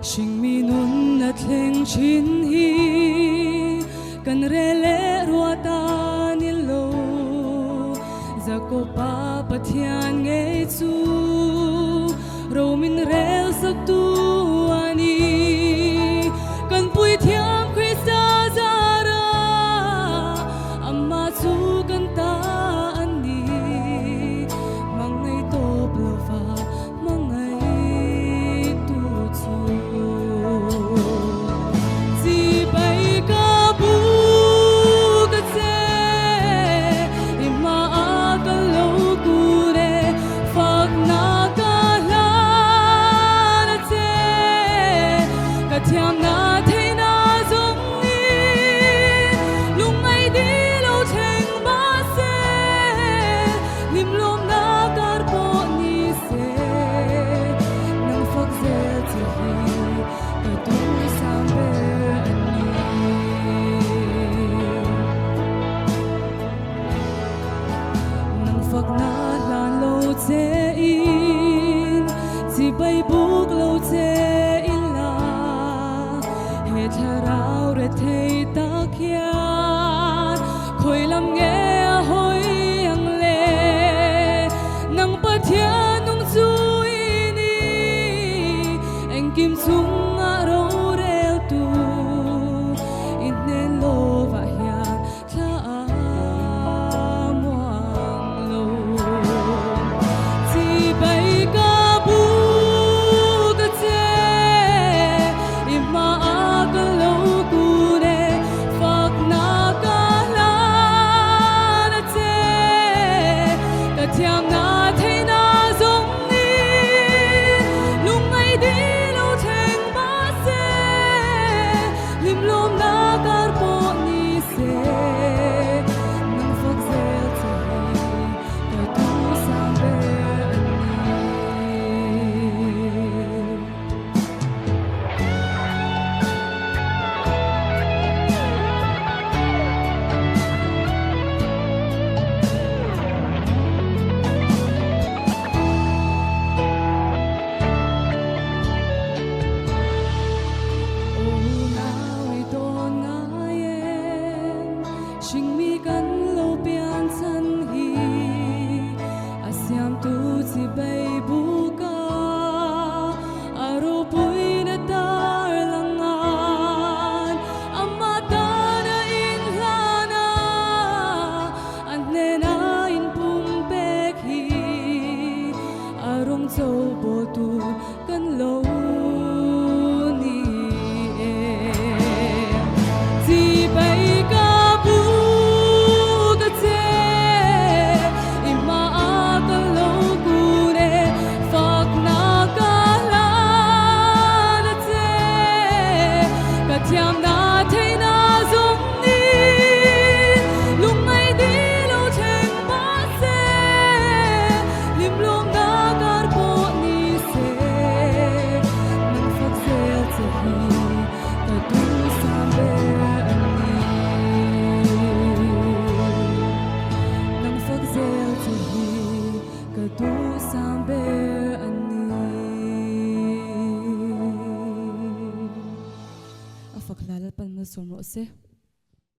Sing minun at leng chin hi kan rele ruata nilo zako pa pathian nge chu ro min rel sak tu ani kan pui thiam Krista zara amma chu kan ta ani mangai to plova mangai tu chu si bai ka bu ka che ima ka lo ku re fak na ka la na che ka thiam na the na zum ni lung ai di lo cheng ba se lim lom na kar po ni se nang fak ze chi hi ka tu sam be ani nang fak na lan lo che in chi bai buk lo che in la he tharau re thei ta khian khoi lam nge a hoi ang le nang pathian nung chu ini eng kim chung a ro rel tu in nen lo va hian tha muang lo chi bai ka bu ka che ima ka lo ku ne fak na ka la na che ka thiam na the na zong ni lung ai di lo cheng ba se lim lom na kar po ni se nang fak ze che ka tu sam be Sing mi kan lo pian san hi asyam tu chi bai bu ka aro pui na tar langan amma ta na in hlana an ne na in pum pek hi arong chau bo tu kan lo ni chi bai ka bu ka che ima ka lo ku re fak na ka la na che ka thiam na the na zum ni lung ai di lo cheng ba se lim lom na kar po ni se nang fak se che hi ka tu sam be ani nang fak se che hi ka tu sam be ani afak lalal pan ma som ro se